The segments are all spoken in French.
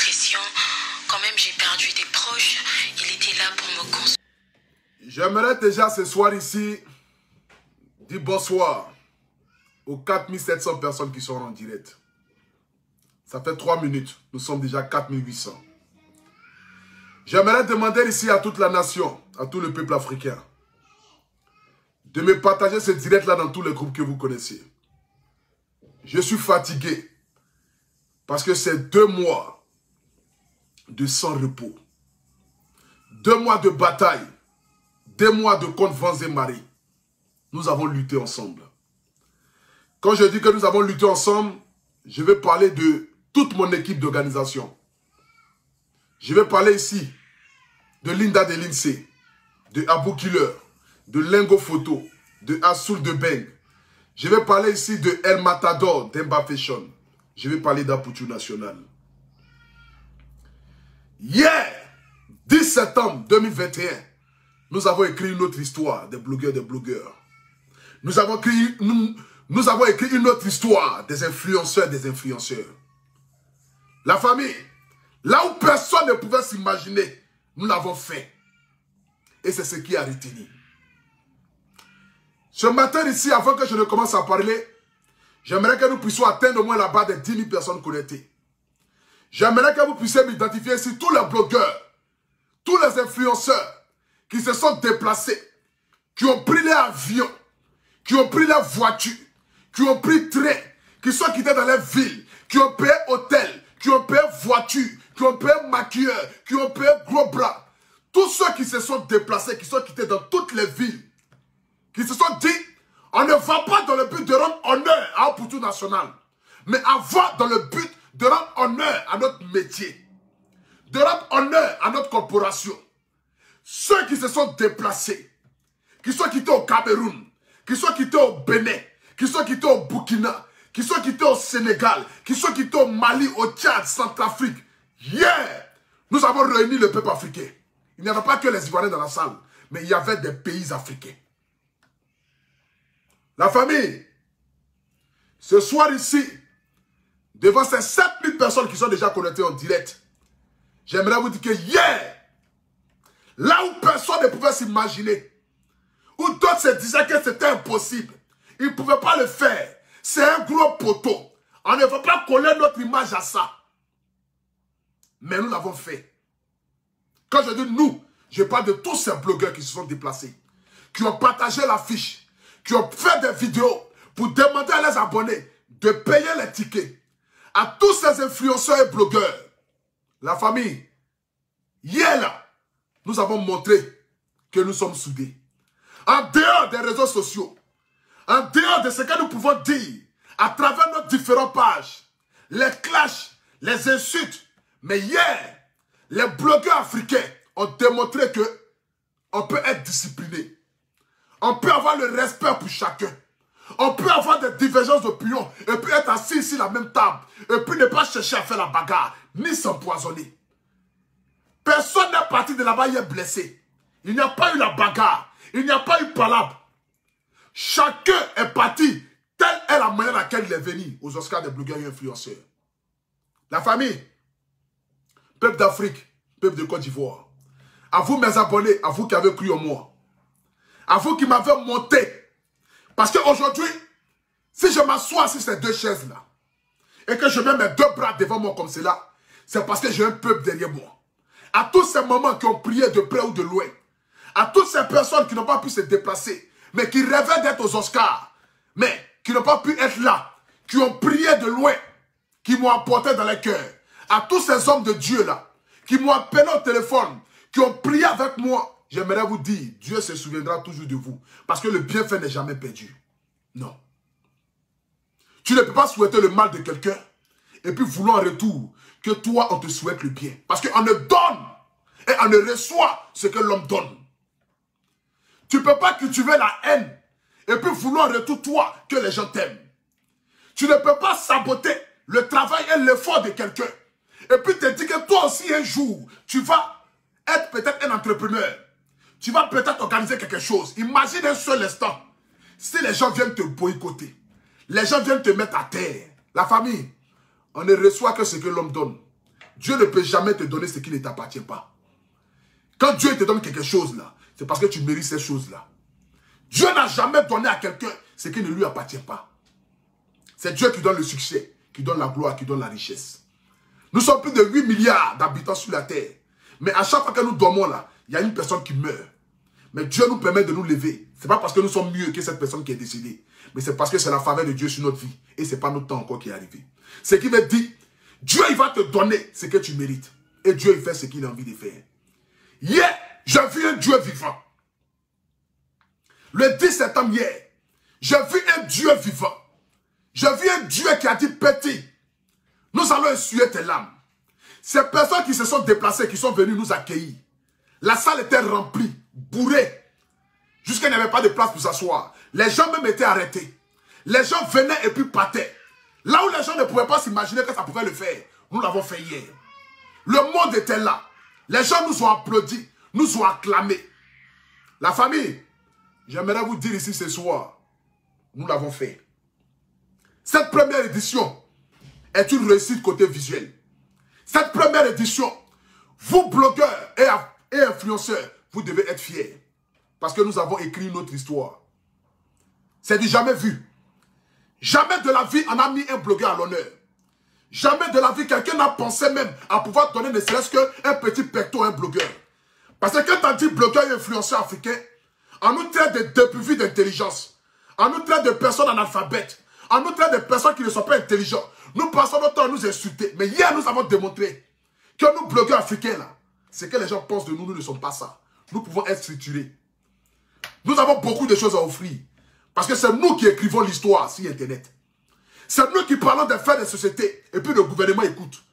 dépression. Quand même, j'ai perdu des proches. Il était là pour me consoler. J'aimerais déjà ce soir ici dire bonsoir aux 4700 personnes qui sont en direct. Ça fait 3 minutes. Nous sommes déjà 4800. J'aimerais demander ici à toute la nation, à tout le peuple africain, de me partager ce direct-là dans tous les groupes que vous connaissez. Je suis fatigué parce que c'est 2 mois de sans repos. 2 mois de bataille. 2 mois de contre vents et marées. Nous avons lutté ensemble. Quand je dis que nous avons lutté ensemble, je vais parler de toute mon équipe d'organisation. Je vais parler ici de Linda de Lindsay, de Abou Killer, de Lengo Photo, de Assoul de Beng. Je vais parler ici de El Matador d'Emba Fashion. Je vais parler d'Apoutou National. Hier, 10 septembre 2021, nous avons écrit une autre histoire des blogueurs. Nous avons écrit une autre histoire des influenceurs. La famille, là où personne ne pouvait s'imaginer, nous l'avons fait. Et c'est ce qui a retenu. Ce matin ici, avant que je ne commence à parler, j'aimerais que nous puissions atteindre au moins la barre des 10 000 personnes connectées. J'aimerais que vous puissiez m'identifier ici tous les blogueurs, tous les influenceurs qui se sont déplacés, qui ont pris les avions, qui ont pris les voitures, qui ont pris train, qui sont quittés dans les villes, qui ont payé hôtel, qui ont payé voiture, qui ont payé maquilleur, qui ont payé gros bras. Tous ceux qui se sont déplacés, qui sont quittés dans toutes les villes, qui se sont dit, on ne va pas dans le but de rendre honneur à Apoutou National, mais avoir dans le but de rendre honneur à notre métier, de rendre honneur à notre corporation. Ceux qui se sont déplacés, qui sont quittés au Cameroun, qui sont quittés au Bénin, qui sont quittés au Burkina, qui sont quittés au Sénégal, qui sont quittés au Mali, au Tchad, Centrafrique. Hier, nous avons réuni le peuple africain. Il n'y avait pas que les Ivoiriens dans la salle, mais il y avait des pays africains. La famille, ce soir ici, devant ces 7000 personnes qui sont déjà connectées en direct, j'aimerais vous dire que hier, là où personne ne pouvait s'imaginer, où d'autres se disaient que c'était impossible, ils ne pouvaient pas le faire. C'est un gros poteau. On ne veut pas coller notre image à ça. Mais nous l'avons fait. Quand je dis nous, je parle de tous ces blogueurs qui se sont déplacés, qui ont partagé l'affiche, qui ont fait des vidéos pour demander à les abonnés de payer les tickets. À tous ces influenceurs et blogueurs, la famille, hier là, nous avons montré que nous sommes soudés. En dehors des réseaux sociaux, en dehors de ce que nous pouvons dire à travers nos différentes pages, les clashs, les insultes, mais hier, les blogueurs africains ont démontré que on peut être discipliné. On peut avoir le respect pour chacun. On peut avoir des divergences d'opinion et puis être assis ici à la même table et puis ne pas chercher à faire la bagarre, ni s'empoisonner. Personne n'est parti de là-bas hier blessé. Il n'y a pas eu la bagarre. Il n'y a pas eu palabre. Chacun est parti. Telle est la manière à laquelle il est venu aux Oscars des blogueurs et influenceurs. La famille, peuple d'Afrique, peuple de Côte d'Ivoire, à vous mes abonnés, à vous qui avez cru en moi, à vous qui m'avez monté. Parce qu'aujourd'hui, si je m'assois sur ces 2 chaises-là, et que je mets mes 2 bras devant moi comme cela, c'est parce que j'ai un peuple derrière moi. À tous ces moments qui ont prié de près ou de loin, à toutes ces personnes qui n'ont pas pu se déplacer, mais qui rêvaient d'être aux Oscars, mais qui n'ont pas pu être là, qui ont prié de loin, qui m'ont apporté dans les cœurs, à tous ces hommes de Dieu là, qui m'ont appelé au téléphone, qui ont prié avec moi, j'aimerais vous dire, Dieu se souviendra toujours de vous, parce que le bienfait n'est jamais perdu. Non. Tu ne peux pas souhaiter le mal de quelqu'un, et puis vouloir en retour que toi, on te souhaite le bien. Parce qu'on ne donne, et on ne reçoit ce que l'homme donne. Tu ne peux pas cultiver la haine et puis vouloir en retour toi que les gens t'aiment. Tu ne peux pas saboter le travail et l'effort de quelqu'un et puis te dire que toi aussi un jour, tu vas être peut-être un entrepreneur. Tu vas peut-être organiser quelque chose. Imagine un seul instant. Si les gens viennent te boycotter, les gens viennent te mettre à terre. La famille, on ne reçoit que ce que l'homme donne. Dieu ne peut jamais te donner ce qui ne t'appartient pas. Quand Dieu te donne quelque chose là, c'est parce que tu mérites ces choses-là. Dieu n'a jamais donné à quelqu'un ce qui ne lui appartient pas. C'est Dieu qui donne le succès, qui donne la gloire, qui donne la richesse. Nous sommes plus de 8 milliards d'habitants sur la terre. Mais à chaque fois que nous dormons là, il y a une personne qui meurt. Mais Dieu nous permet de nous lever. Ce n'est pas parce que nous sommes mieux que cette personne qui est décédée. Mais c'est parce que c'est la faveur de Dieu sur notre vie. Et ce n'est pas notre temps encore qui est arrivé. Ce qui veut dire, Dieu il va te donner ce que tu mérites. Et Dieu il fait ce qu'il a envie de faire. Hier, j'ai vu un Dieu vivant. Le 10 septembre hier, j'ai vu un Dieu vivant. J'ai vu un Dieu qui a dit, petit, nous allons essuyer tes larmes. Ces personnes qui se sont déplacées, qui sont venues nous accueillir. La salle était remplie, bourrée. Jusqu'à il n'y avait pas de place pour s'asseoir. Les gens même étaient arrêtés. Les gens venaient et puis partaient. Là où les gens ne pouvaient pas s'imaginer que ça pouvait le faire, nous l'avons fait hier. Le monde était là. Les gens nous ont applaudi, nous ont acclamés. La famille, j'aimerais vous dire ici ce soir, nous l'avons fait. Cette première édition est une réussite côté visuel. Cette première édition, vous blogueurs et influenceurs, vous devez être fiers. Parce que nous avons écrit notre histoire. C'est du jamais vu. Jamais de la vie on a mis un blogueur à l'honneur. Jamais de la vie quelqu'un n'a pensé même à pouvoir donner ne serait-ce qu'un petit pecto à un blogueur. Parce que quand on dit blogueur et influenceur africain, on nous traite de dépourvus d'intelligence. On nous traite de personnes analphabètes. On nous traite de personnes qui ne sont pas intelligentes. Nous passons notre temps à nous insulter. Mais hier, nous avons démontré que nous, blogueurs africains, là, ce que les gens pensent de nous, nous ne sommes pas ça. Nous pouvons être structurés. Nous avons beaucoup de choses à offrir. Parce que c'est nous qui écrivons l'histoire sur Internet. C'est nous qui parlons des faits des sociétés et puis le gouvernement écoute.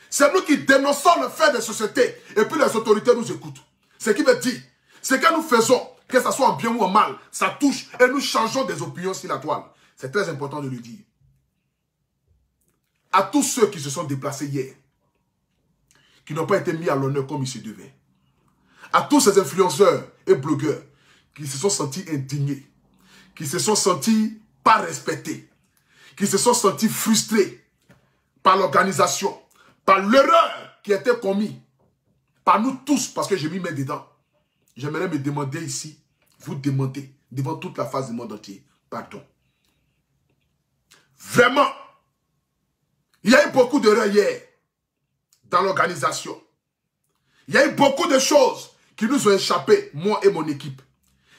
C'est nous qui dénonçons le fait des sociétés et puis les autorités nous écoutent. Ce qui veut dire, ce que nous faisons, que ce soit en bien ou en mal, ça touche et nous changeons des opinions sur la toile. C'est très important de le dire. À tous ceux qui se sont déplacés hier, qui n'ont pas été mis à l'honneur comme il se devait. À tous ces influenceurs et blogueurs qui se sont sentis indignés, qui se sont sentis pas respectés, qui se sont sentis frustrés par l'organisation, par l'erreur qui a été commise, par nous tous, parce que j'ai mis mes dedans. J'aimerais me demander ici, vous demander, devant toute la face du monde entier, pardon. Vraiment, il y a eu beaucoup d'erreurs hier dans l'organisation. Il y a eu beaucoup de choses qui nous ont échappé, moi et mon équipe.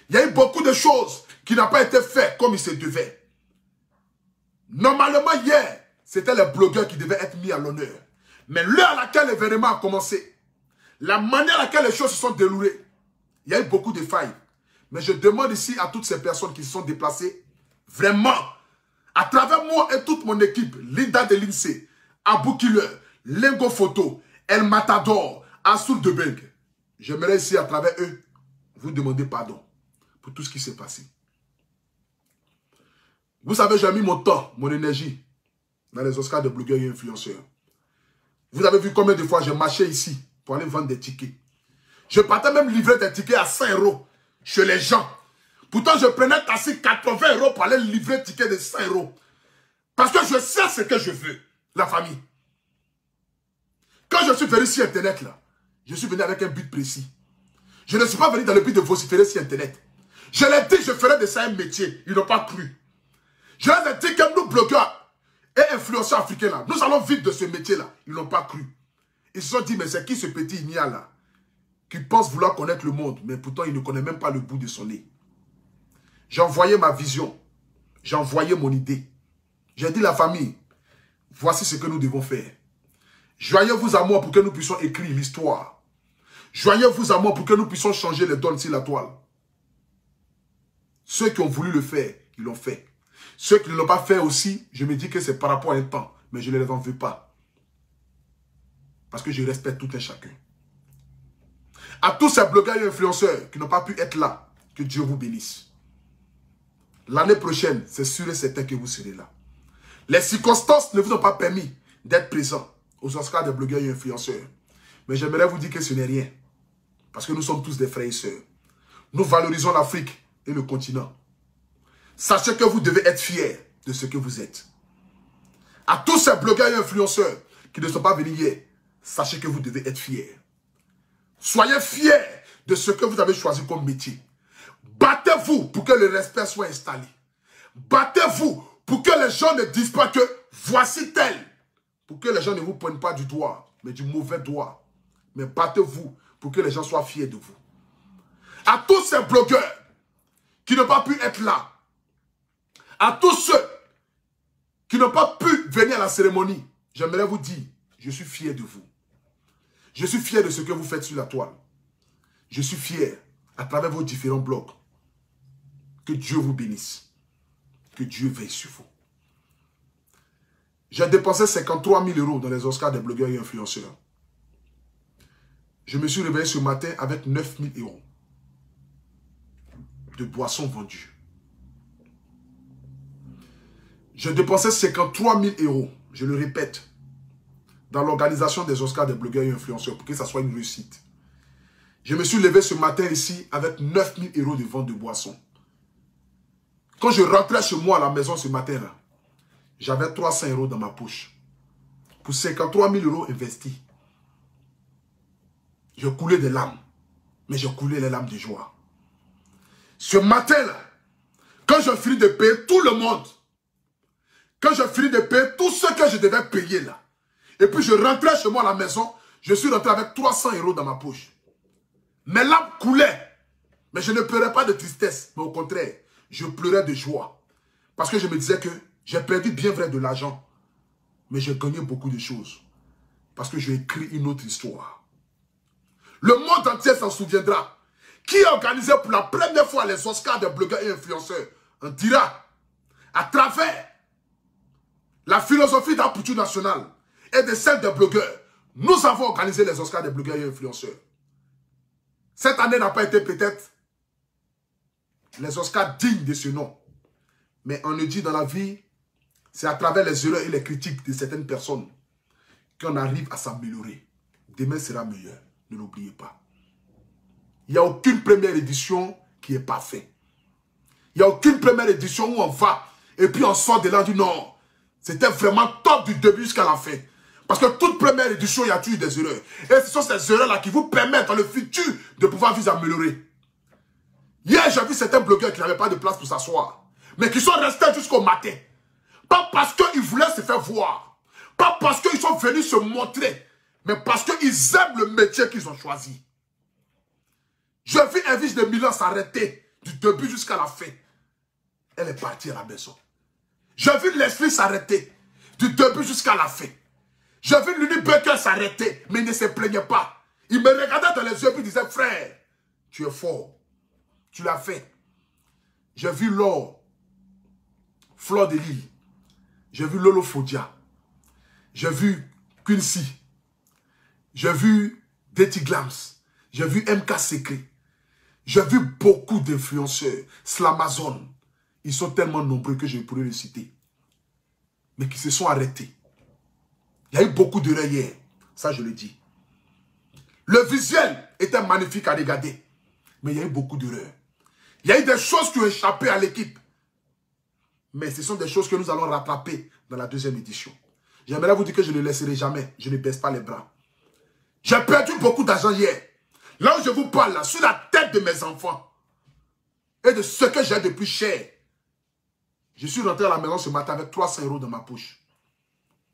Il y a eu beaucoup de choses qui n'ont pas été faites comme il se devait. Normalement, hier, c'était les blogueurs qui devaient être mis à l'honneur. Mais l'heure à laquelle l'événement a commencé, la manière à laquelle les choses se sont déroulées, il y a eu beaucoup de failles. Mais je demande ici à toutes ces personnes qui se sont déplacées, vraiment, à travers moi et toute mon équipe, Linda de l'INSEE, Abou Killer, Lengo Photo, El Matador, Assoul de Beng, j'aimerais ici, à travers eux, vous demander pardon pour tout ce qui s'est passé. Vous savez, j'ai mis mon temps, mon énergie dans les Oscars de blogueurs et influenceurs. Vous avez vu combien de fois j'ai marché ici pour aller vendre des tickets. Je partais même livrer des tickets à 5 € chez les gens. Pourtant, je prenais taxi 80 € pour aller livrer des tickets de 5 €. Parce que je sais ce que je veux, la famille. Quand je suis venu sur Internet, là, je suis venu avec un but précis. Je ne suis pas venu dans le but de vociférer sur Internet. Je leur ai dit que je ferais de ça un métier. Ils n'ont pas cru. Je leur ai dit que nous, blogueurs et influenceurs africains, là, nous allons vivre de ce métier-là. Ils n'ont pas cru. Ils se sont dit, mais c'est qui ce petit Igna là qui pense vouloir connaître le monde, mais pourtant il ne connaît même pas le bout de son nez. J'ai envoyé ma vision. J'ai envoyé mon idée. J'ai dit la famille, voici ce que nous devons faire. Joignez-vous à moi pour que nous puissions écrire l'histoire. Joignez-vous à moi pour que nous puissions changer les donnes sur la toile. Ceux qui ont voulu le faire, ils l'ont fait. Ceux qui ne l'ont pas fait aussi, je me dis que c'est par rapport à un temps, mais je ne les en veux pas. Parce que je respecte tout un chacun. À tous ces blogueurs et influenceurs qui n'ont pas pu être là, que Dieu vous bénisse. L'année prochaine, c'est sûr et certain que vous serez là. Les circonstances ne vous ont pas permis d'être présents aux Oscars des blogueurs et influenceurs. Mais j'aimerais vous dire que ce n'est rien. Parce que nous sommes tous des frères et sœurs. Nous valorisons l'Afrique et le continent. Sachez que vous devez être fiers de ce que vous êtes. À tous ces blogueurs et influenceurs qui ne sont pas venus hier, sachez que vous devez être fiers. Soyez fiers de ce que vous avez choisi comme métier. Battez-vous pour que le respect soit installé. Battez-vous pour que les gens ne disent pas que voici tel. Pour que les gens ne vous prennent pas du doigt, mais du mauvais doigt. Mais battez-vous pour que les gens soient fiers de vous. À tous ces blogueurs qui n'ont pas pu être là, à tous ceux qui n'ont pas pu venir à la cérémonie, j'aimerais vous dire, je suis fier de vous. Je suis fier de ce que vous faites sur la toile. Je suis fier à travers vos différents blogs. Que Dieu vous bénisse. Que Dieu veille sur vous. J'ai dépensé 53 000 € dans les Oscars des blogueurs et influenceurs. Je me suis réveillé ce matin avec 9 000 € de boissons vendues. J'ai dépensé 53 000 €, je le répète, dans l'organisation des Oscars des blogueurs et influenceurs pour que ça soit une réussite. Je me suis levé ce matin ici avec 9 000 € de vente de boissons. Quand je rentrais chez moi à la maison ce matin-là, j'avais 300 € dans ma poche. Pour 53 000 € investis. Je coulais des larmes. Mais je coulais les larmes de joie. Ce matin-là, quand je finis de payer tout le monde, quand je finis de payer tout ce que je devais payer là, et puis je rentrais chez moi à la maison, je suis rentré avec 300 € dans ma poche. Mes larmes coulaient. Mais je ne pleurais pas de tristesse, mais au contraire, je pleurais de joie. Parce que je me disais que j'ai perdu bien vrai de l'argent, mais j'ai gagné beaucoup de choses. Parce que j'ai écrit une autre histoire. Le monde entier s'en souviendra. Qui a organisé pour la première fois les Oscars de blogueurs et influenceurs? On dira, à travers la philosophie d'Amplitude Nationale et de celle des blogueurs, nous avons organisé les Oscars des blogueurs et influenceurs. Cette année n'a pas été peut-être les Oscars dignes de ce nom. Mais on le dit dans la vie, c'est à travers les erreurs et les critiques de certaines personnes qu'on arrive à s'améliorer. Demain sera meilleur, ne l'oubliez pas. Il n'y a aucune première édition qui est parfaite. Il n'y a aucune première édition où on va et puis on sort de là du non. C'était vraiment top du début jusqu'à la fin. Parce que toute première édition, il y a toujours des erreurs. Et ce sont ces erreurs-là qui vous permettent dans le futur de pouvoir vous améliorer. Hier, j'ai vu certains blogueurs qui n'avaient pas de place pour s'asseoir. Mais qui sont restés jusqu'au matin. Pas parce qu'ils voulaient se faire voir. Pas parce qu'ils sont venus se montrer. Mais parce qu'ils aiment le métier qu'ils ont choisi. J'ai vu Elvis de Milan s'arrêter du début jusqu'à la fin. Elle est partie à la maison. J'ai vu Leslie s'arrêter du début jusqu'à la fin. J'ai vu Luni Baker s'arrêter, mais il ne se plaignait pas. Il me regardait dans les yeux et disait, frère, tu es fort. Tu l'as fait. J'ai vu Laure, Fleur de Lille. J'ai vu Lolo Fodia. J'ai vu Quincy. J'ai vu Detty Glams. J'ai vu MK Secret. J'ai vu beaucoup d'influenceurs. Slamazon. Ils sont tellement nombreux que je pourrais les citer. Mais qui se sont arrêtés. Il y a eu beaucoup d'erreurs hier. Ça, je le dis. Le visuel était magnifique à regarder. Mais il y a eu beaucoup d'erreurs. Il y a eu des choses qui ont échappé à l'équipe. Mais ce sont des choses que nous allons rattraper dans la deuxième édition. J'aimerais vous dire que je ne laisserai jamais. Je ne baisse pas les bras. J'ai perdu beaucoup d'argent hier. Là où je vous parle, là, sur la tête de mes enfants. Et de ce que j'ai de plus cher. Je suis rentré à la maison ce matin avec 300 € dans ma poche.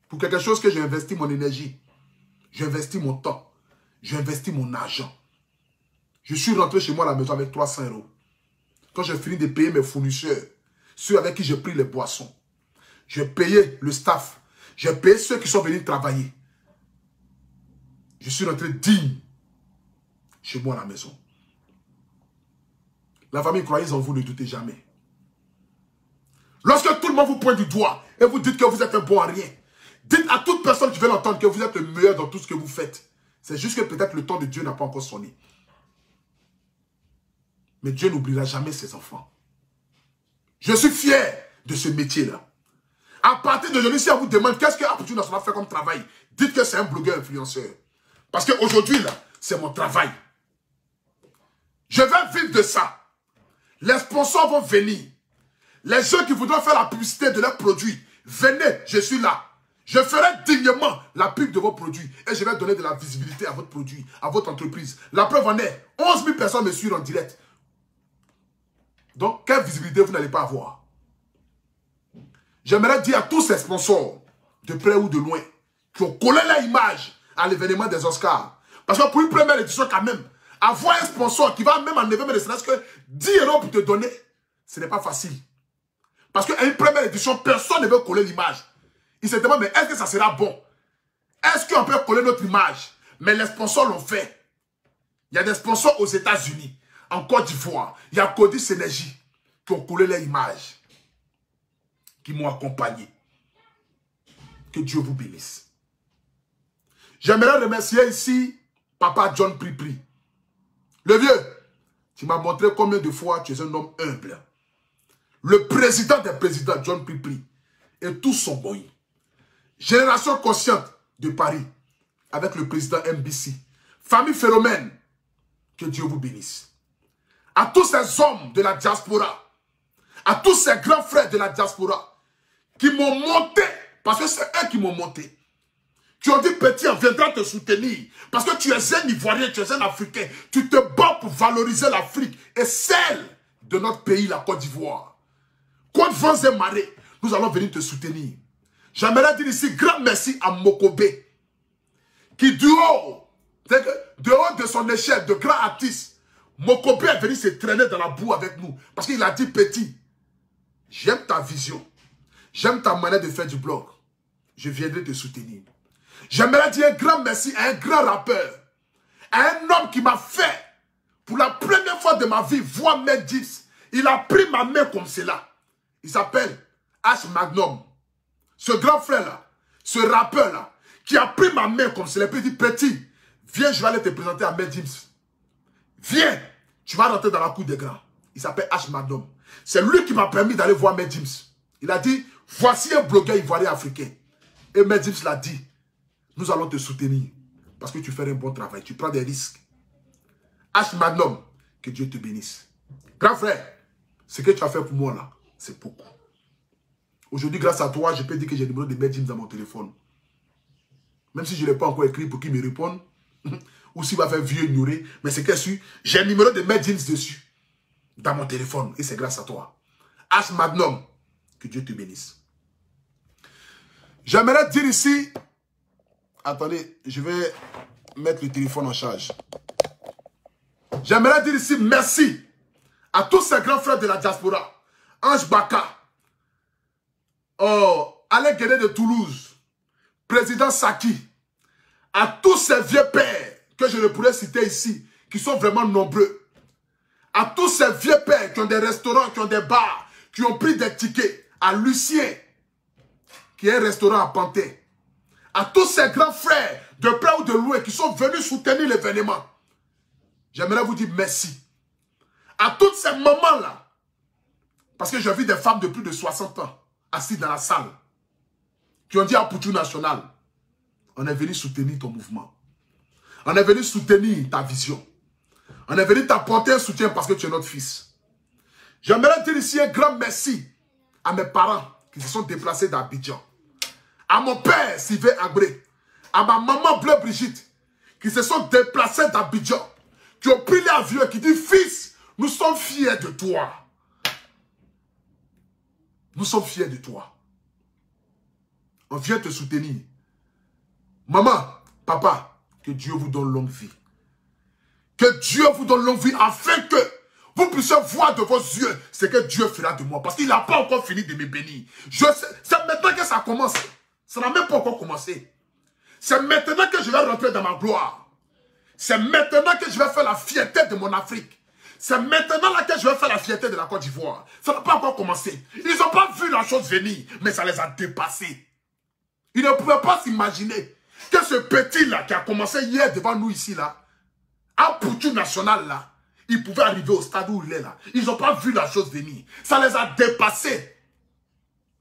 Pour quelque chose que j'ai investi mon énergie. J'ai investi mon temps. J'ai investi mon argent. Je suis rentré chez moi à la maison avec 300 €. Quand j'ai fini de payer mes fournisseurs, ceux avec qui j'ai pris les boissons, j'ai payé le staff, j'ai payé ceux qui sont venus travailler. Je suis rentré digne chez moi à la maison. La famille, croyez en vous, ne doutez jamais. Lorsque tout le monde vous pointe du doigt et vous dites que vous êtes un bon à rien, dites à toute personne qui veut l'entendre que vous êtes le meilleur dans tout ce que vous faites. C'est juste que peut-être le temps de Dieu n'a pas encore sonné. Mais Dieu n'oubliera jamais ses enfants. Je suis fier de ce métier-là. À partir d'aujourd'hui, si on vous demande qu'est-ce que Amplitude Nationale fait comme travail, dites que c'est un blogueur influenceur. Parce qu'aujourd'hui, là, c'est mon travail. Je vais vivre de ça. Les sponsors vont venir. Les gens qui voudront faire la publicité de leurs produits, venez, je suis là. Je ferai dignement la pub de vos produits et je vais donner de la visibilité à votre produit, à votre entreprise. La preuve en est, 11 000 personnes me suivent en direct. Donc, quelle visibilité vous n'allez pas avoir? J'aimerais dire à tous ces sponsors, de près ou de loin, qui ont collé leur image à l'événement des Oscars. Parce que pour une première édition quand même, avoir un sponsor qui va même enlever ne serait-ce que 10 € pour te donner, ce n'est pas facile. Parce qu'à une première édition, personne ne veut coller l'image. Il se demande, mais est-ce que ça sera bon? Est-ce qu'on peut coller notre image? Mais les sponsors l'ont fait. Il y a des sponsors aux États-Unis, en Côte d'Ivoire. Il y a Codis Énergie qui ont collé leur image, qui m'ont accompagné. Que Dieu vous bénisse. J'aimerais remercier ici Papa John Pripri. Le vieux, tu m'as montré combien de fois tu es un homme humble. Le président des présidents, John Pripri, et tout son boy. Génération consciente de Paris, avec le président MBC. Famille Phéromène, que Dieu vous bénisse. À tous ces hommes de la diaspora, à tous ces grands frères de la diaspora, qui m'ont monté, parce que c'est eux qui m'ont monté, qui ont dit, petit, on viendra te soutenir, parce que tu es un Ivoirien, tu es un Africain, tu te bats pour valoriser l'Afrique, et celle de notre pays, la Côte d'Ivoire. Contre vents et marées, nous allons venir te soutenir. J'aimerais dire ici, grand merci à Mokobé, qui du haut de son échelle de grand artiste, Mokobé est venu se traîner dans la boue avec nous. Parce qu'il a dit, petit, j'aime ta vision, j'aime ta manière de faire du blog, je viendrai te soutenir. J'aimerais dire un grand merci à un grand rappeur, à un homme qui m'a fait, pour la première fois de ma vie, voir Mad Gibbs. Il a pris ma main comme cela. Il s'appelle H Magnum. Ce grand frère-là, ce rappeur-là, qui a pris ma main comme cela, il dit, petit, viens, je vais aller te présenter à Mad Gibbs. Viens, tu vas rentrer dans la cour des grands. Il s'appelle H Magnum. C'est lui qui m'a permis d'aller voir Mad Gibbs. Il a dit, voici un blogueur ivoirien africain. Et Mad Gibbs l'a dit, nous allons te soutenir parce que tu fais un bon travail, tu prends des risques. H Magnum, que Dieu te bénisse. Grand frère, ce que tu as fait pour moi là, c'est beaucoup. Aujourd'hui, grâce à toi, je peux dire que j'ai le numéro de Mad Gibbs dans mon téléphone. Même si je ne l'ai pas encore écrit pour qu'il me réponde, ou s'il va faire vieux ignorer, mais c'est que j'ai le numéro de Mad Gibbs dessus, dans mon téléphone, et c'est grâce à toi. H Magnum, que Dieu te bénisse. J'aimerais dire ici, attendez, je vais mettre le téléphone en charge. J'aimerais dire ici merci à tous ces grands frères de la diaspora. Ange Baka, Alain Guédé de Toulouse, président Saki, à tous ces vieux pères que je ne pourrais citer ici, qui sont vraiment nombreux. À tous ces vieux pères qui ont des restaurants, qui ont des bars, qui ont pris des tickets. À Lucien, qui est un restaurant à Pantin. À tous ces grands frères de près ou de loin qui sont venus soutenir l'événement. J'aimerais vous dire merci. À toutes ces mamans-là, parce que j'ai vu des femmes de plus de 60 ans assises dans la salle, qui ont dit à Poutou National, on est venu soutenir ton mouvement. On est venu soutenir ta vision. On est venu t'apporter un soutien parce que tu es notre fils. J'aimerais dire ici un grand merci à mes parents qui se sont déplacés d'Abidjan. À mon père Sylvain Agré, à ma maman Bleu Brigitte, qui se sont déplacés d'Abidjan, qui ont pris l'avion et qui disent, fils, nous sommes fiers de toi. Nous sommes fiers de toi. On vient te soutenir. Maman, papa, que Dieu vous donne longue vie. Que Dieu vous donne longue vie afin que vous puissiez voir de vos yeux ce que Dieu fera de moi. Parce qu'il n'a pas encore fini de me bénir. C'est maintenant que ça commence. Ça n'a même pas encore commencé. C'est maintenant que je vais rentrer dans ma gloire. C'est maintenant que je vais faire la fierté de mon Afrique. C'est maintenant là que je vais faire la fierté de la Côte d'Ivoire. Ça n'a pas encore commencé. Ils n'ont pas vu la chose venir, mais ça les a dépassés. Ils ne pouvaient pas s'imaginer que ce petit-là qui a commencé hier devant nous ici, là, à Poutou National, là, il pouvait arriver au stade où il est là. Ils n'ont pas vu la chose venir. Ça les a dépassés.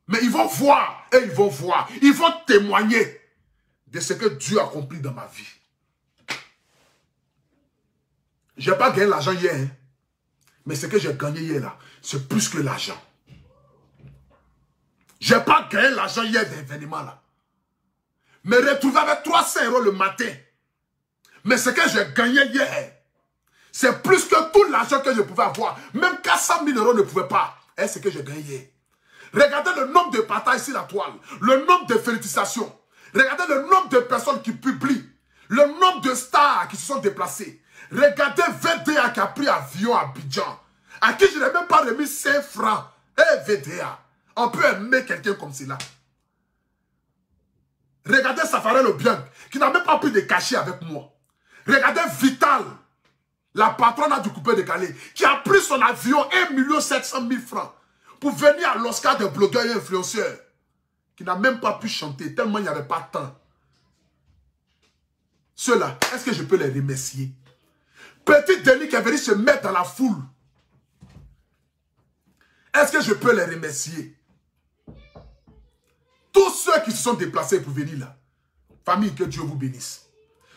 Mais ils vont voir et ils vont voir. Ils vont témoigner de ce que Dieu a accompli dans ma vie. Je n'ai pas gagné l'argent hier. Hein. Mais ce que j'ai gagné hier là, c'est plus que l'argent. Je n'ai pas gagné l'argent hier d'événement là. me retrouver avec 300 € le matin. Mais ce que j'ai gagné hier, c'est plus que tout l'argent que je pouvais avoir. Même 400 000 € ne pouvaient pas. Et ce que j'ai gagné hier. Regardez le nombre de partages sur la toile. Le nombre de félicitations. Regardez le nombre de personnes qui publient. Le nombre de stars qui se sont déplacées. Regardez VDA qui a pris avion à Abidjan. À qui je n'ai même pas remis 5 francs. Eh VDA, on peut aimer quelqu'un comme cela. Regardez Safarel Obiang qui n'a même pas pris de cachet avec moi. Regardez Vital, la patronne du coupé de Calais, qui a pris son avion 1 700 000 francs pour venir à l'Oscar des blogueurs et influenceurs, qui n'a même pas pu chanter tellement il n'y avait pas de temps. Ceux-là, est-ce que je peux les remercier? Petit Denis qui est venu se mettre dans la foule. Est-ce que je peux les remercier? Tous ceux qui se sont déplacés pour venir là. Famille, que Dieu vous bénisse.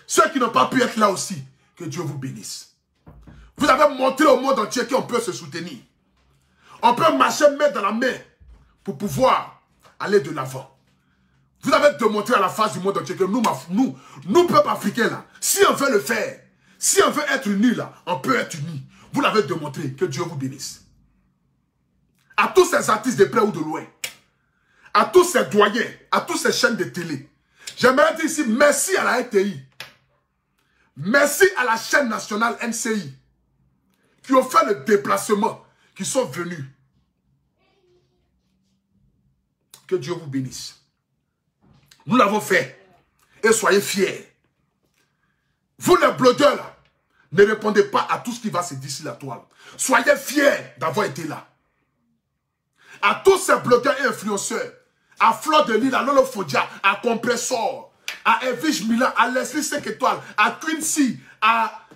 Ceux qui n'ont pas pu être là aussi, que Dieu vous bénisse. Vous avez montré au monde entier qu'on peut se soutenir. On peut marcher main dans la main pour pouvoir aller de l'avant. Vous avez démontré à la face du monde entier que nous peuple africain là, si on veut le faire, si on veut être unis là, on peut être unis. Vous l'avez démontré, que Dieu vous bénisse. À tous ces artistes de près ou de loin, à tous ces doyens, à toutes ces chaînes de télé, j'aimerais dire ici merci à la RTI, merci à la chaîne nationale NCI, qui ont fait le déplacement, qui sont venus. Que Dieu vous bénisse. Nous l'avons fait. Et soyez fiers. Vous les blogueurs là, ne répondez pas à tout ce qui va se dire sur la toile. Soyez fiers d'avoir été là. À tous ces blogueurs et influenceurs, à Fleur de Lille, à Lolo Fodia, à Compressor, à Evige Milan, à Leslie 5 étoiles, à Quincy, à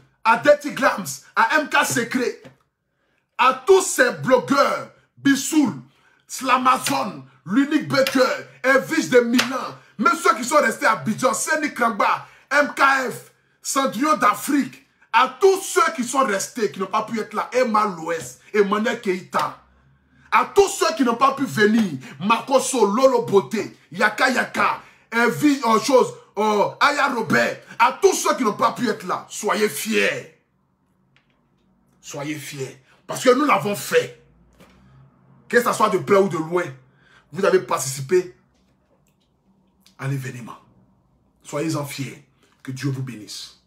Dirty Glams, à MK Secret, à tous ces blogueurs, Bissoul, Slamazon, l'unique Baker, Evige de Milan, même ceux qui sont restés à Abidjan, Séni Krangba, MKF, Cendrillon d'Afrique, à tous ceux qui sont restés, qui n'ont pas pu être là, Emma Louest, Emmanuel Keïta, à tous ceux qui n'ont pas pu venir, Makoso, Lolo Beauté, Yaka Yaka, Aya Robert, à tous ceux qui n'ont pas pu être là, soyez fiers. Soyez fiers. Parce que nous l'avons fait. Que ce soit de près ou de loin, vous avez participé à l'événement. Soyez-en fiers. Que Dieu vous bénisse.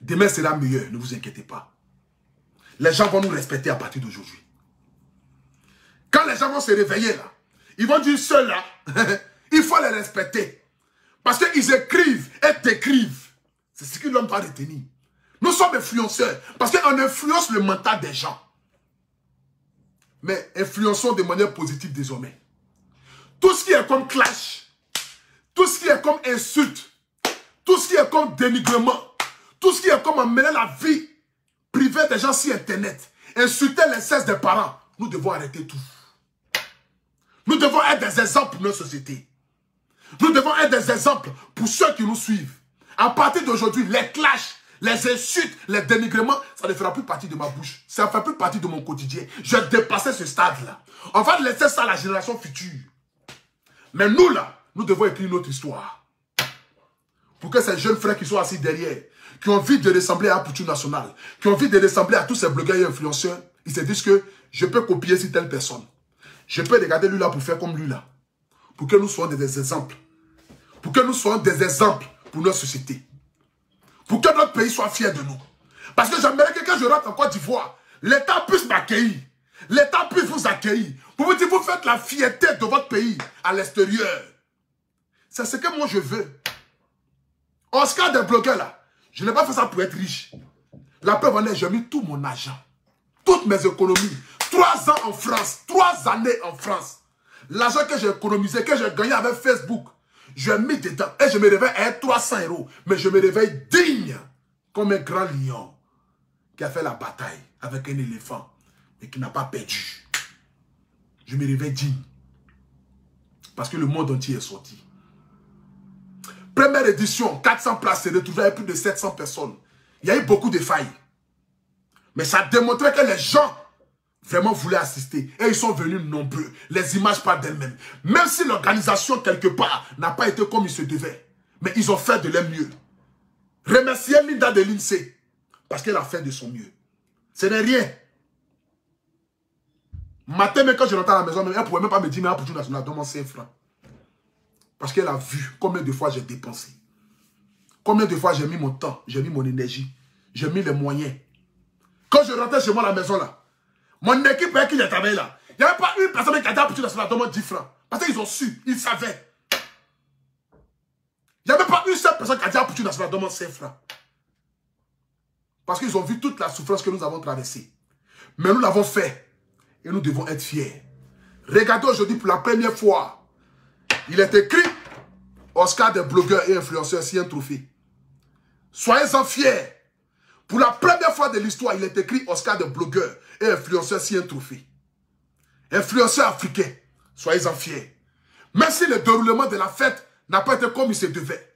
Demain sera meilleur, ne vous inquiétez pas. Les gens vont nous respecter à partir d'aujourd'hui. Quand les gens vont se réveiller là, ils vont dire ceux-là, il faut les respecter. Parce qu'ils écrivent et décrivent. C'est ce qu'ils n'ont pas retenu. Nous sommes influenceurs. Parce qu'on influence le mental des gens. Mais influençons de manière positive désormais. Tout ce qui est comme clash, tout ce qui est comme insulte, tout ce qui est comme dénigrement, tout ce qui est comme amener la vie privée des gens sur Internet, insulter les cesses des parents, nous devons arrêter tout. Nous devons être des exemples pour notre société. Nous devons être des exemples pour ceux qui nous suivent. À partir d'aujourd'hui, les clashs, les insultes, les dénigrements, ça ne fera plus partie de ma bouche. Ça ne fera plus partie de mon quotidien. Je vais dépasser ce stade-là. On va laisser ça à la génération future. Mais nous, là, nous devons écrire notre histoire. Pour que ces jeunes frères qui sont assis derrière, qui ont envie de ressembler à Poutou National, qui ont envie de ressembler à tous ces blogueurs et influenceurs, ils se disent que je peux copier sur telle personne. Je peux regarder lui là pour faire comme lui là. Pour que nous soyons des exemples. Pour que nous soyons des exemples pour notre société. Pour que notre pays soit fier de nous. Parce que j'aimerais que quand je rentre en Côte d'Ivoire, l'État puisse m'accueillir. L'État puisse vous accueillir. Pour vous dire, vous faites la fierté de votre pays à l'extérieur. C'est ce que moi je veux. Oscar des blogueurs là, je n'ai pas fait ça pour être riche. La preuve en est, j'ai mis tout mon argent. Toutes mes économies. 3 ans en France. 3 années en France. L'argent que j'ai économisé, que j'ai gagné avec Facebook, je l'ai mis dedans. Et je me réveille à 300 €. Mais je me réveille digne. Comme un grand lion qui a fait la bataille avec un éléphant. Mais qui n'a pas perdu. Je me réveille digne. Parce que le monde entier est sorti. Première édition, 400 places s'est retrouvées avec plus de 700 personnes. Il y a eu beaucoup de failles. Mais ça démontrait que les gens vraiment voulaient assister. Et ils sont venus nombreux. Les images parlent d'elles-mêmes. Même si l'organisation, quelque part, n'a pas été comme il se devait. Mais ils ont fait de leur mieux. Remerciez Linda de l'INSEE. Parce qu'elle a fait de son mieux. Ce n'est rien. Matin, mais quand je rentre à la maison, elle ne pouvait même pas me dire, mais pour tout national, donne-moi 5 francs. Parce qu'elle a vu combien de fois j'ai dépensé. Combien de fois j'ai mis mon temps, j'ai mis mon énergie, j'ai mis les moyens. Quand je rentrais chez moi à la maison, là, mon équipe avec qui j'ai travaillé là, il n'y avait pas une personne qui a dit pour tout national, donne-moi 10 francs. Parce qu'ils ont su, ils savaient. Il n'y avait pas une seule personne qui a dit pour tout national, donne-moi 5 francs. Parce qu'ils ont vu toute la souffrance que nous avons traversée. Mais nous l'avons fait. Et nous devons être fiers. Regardez aujourd'hui pour la première fois. Il est écrit Oscar des blogueurs et influenceurs, si un trophée. Soyez-en fiers. Pour la première fois de l'histoire, il est écrit Oscar des blogueurs et influenceurs, si un trophée. Influenceurs africains. Soyez-en fiers. Même si le déroulement de la fête n'a pas été comme il se devait.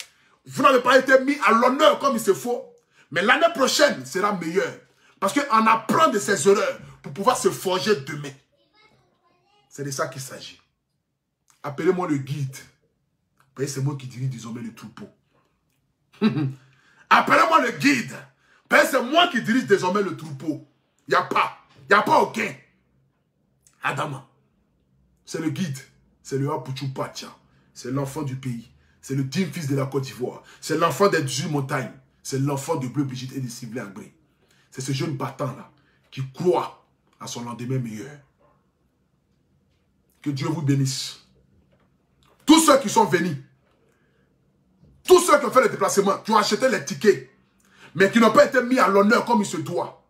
Vous n'avez pas été mis à l'honneur comme il se faut. Mais l'année prochaine sera meilleure. Parce qu'on apprend de ses erreurs pour pouvoir se forger demain. C'est de ça qu'il s'agit. Appelez-moi le guide. C'est moi qui dirige désormais le troupeau. Appelez-moi le guide. C'est moi qui dirige désormais le troupeau. Il n'y a pas aucun. Adama. C'est le guide. C'est le Apuchu Pacha. C'est l'enfant du pays. C'est le digne fils de la Côte d'Ivoire. C'est l'enfant des 18 montagnes. C'est l'enfant de Bleu Brigitte et de Ciblé Angré. C'est ce jeune battant-là qui croit à son lendemain meilleur. Que Dieu vous bénisse. Tous ceux qui sont venus, tous ceux qui ont fait le déplacement, qui ont acheté les tickets, mais qui n'ont pas été mis à l'honneur comme il se doit,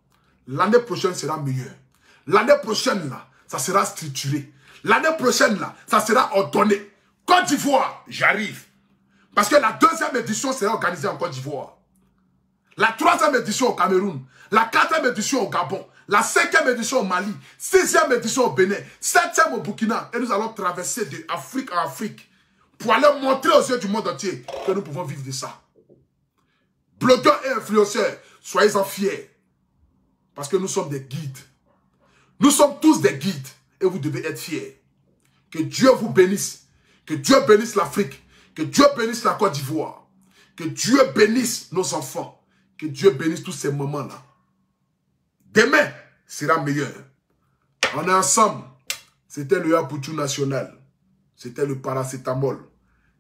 l'année prochaine sera meilleure. L'année prochaine, là, ça sera structuré. L'année prochaine, là, ça sera ordonné. Côte d'Ivoire, j'arrive. Parce que la 2e édition sera organisée en Côte d'Ivoire. La 3e édition au Cameroun. La 4e édition au Gabon. La 5e édition au Mali. 6e édition au Bénin. 7e au Burkina. Et nous allons traverser d'Afrique en Afrique pour aller montrer aux yeux du monde entier que nous pouvons vivre de ça. Blogueurs et influenceurs, soyez-en fiers. Parce que nous sommes des guides. Nous sommes tous des guides. Et vous devez être fiers. Que Dieu vous bénisse. Que Dieu bénisse l'Afrique. Que Dieu bénisse la Côte d'Ivoire. Que Dieu bénisse nos enfants. Que Dieu bénisse tous ces moments-là. Demain sera meilleur. On est ensemble. C'était le Apuchu national. C'était le paracétamol.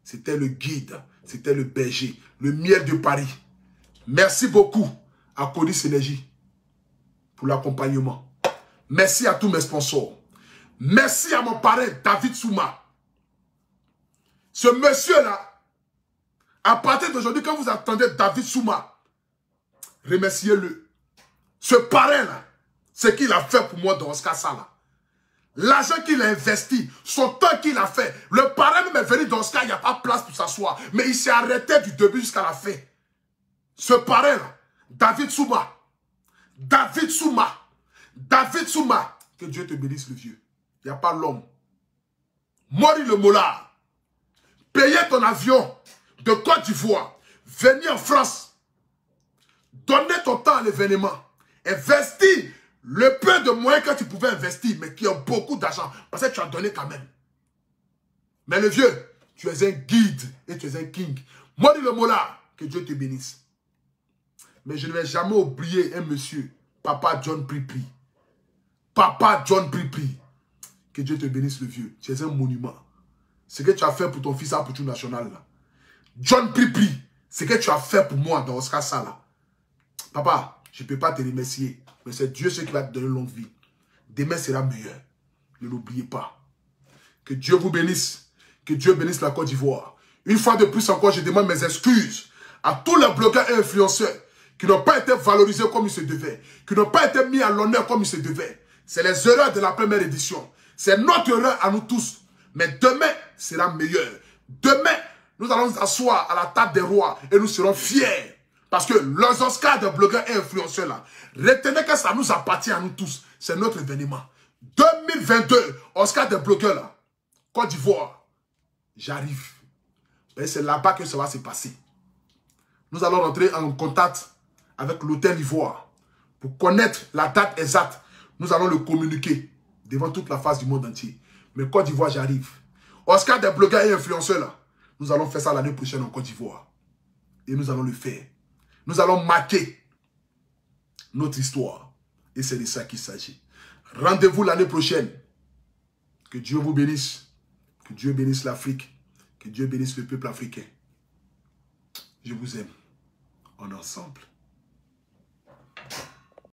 C'était le guide. C'était le berger. Le miel de Paris. Merci beaucoup à Codis Énergie pour l'accompagnement. Merci à tous mes sponsors. Merci à mon parrain David Souma. Ce monsieur-là, à partir d'aujourd'hui, quand vous attendez David Souma, remerciez-le. Ce parrain-là, ce qu'il a fait pour moi dans Oscar Sala. L'argent qu'il a investi, son temps qu'il a fait. Le parrain même est venu dans Oscar, il n'y a pas de place pour s'asseoir. Mais il s'est arrêté du début jusqu'à la fin. Ce parrain-là, David Souma. David Souma. David Souma. Que Dieu te bénisse le vieux. Il n'y a pas l'homme. Mori le Mollard. Payer ton avion de Côte d'Ivoire. Venir en France. Donner ton temps à l'événement. Investir le peu de moyens que tu pouvais investir, mais qui ont beaucoup d'argent. Parce que tu as donné quand même. Mais le vieux, tu es un guide et tu es un king. Mori le Mollard. Que Dieu te bénisse. Mais je ne vais jamais oublier un monsieur, Papa John Pripri. Papa John Pripri. Que Dieu te bénisse le vieux. Tu es un monument. Ce que tu as fait pour ton fils Apuchu national là. John Pripri. Ce que tu as fait pour moi dans Oscar Sala. Papa, je ne peux pas te remercier. Mais c'est Dieu qui va te donner une longue vie. Demain sera meilleur. Ne l'oubliez pas. Que Dieu vous bénisse. Que Dieu bénisse la Côte d'Ivoire. Une fois de plus encore, je demande mes excuses à tous les blogueurs et influenceurs qui n'ont pas été valorisés comme il se devait, qui n'ont pas été mis à l'honneur comme il se devait. C'est les erreurs de la première édition. C'est notre erreur à nous tous. Mais demain sera meilleur. Demain, nous allons nous asseoir à la table des rois et nous serons fiers. Parce que les Oscars de blogueurs et influenceurs là, retenez que ça nous appartient à nous tous. C'est notre événement. 2022, Oscar de blogueurs là, Côte d'Ivoire, j'arrive. C'est là-bas que ça va se passer. Nous allons rentrer en contact avec l'hôtel Ivoire pour connaître la date exacte. Nous allons le communiquer devant toute la face du monde entier. Mais Côte d'Ivoire, j'arrive. Oscar des blogueurs et influenceurs là, nous allons faire ça l'année prochaine en Côte d'Ivoire. Et nous allons le faire. Nous allons marquer notre histoire. Et c'est de ça qu'il s'agit. Rendez-vous l'année prochaine. Que Dieu vous bénisse. Que Dieu bénisse l'Afrique. Que Dieu bénisse le peuple africain. Je vous aime. On est ensemble.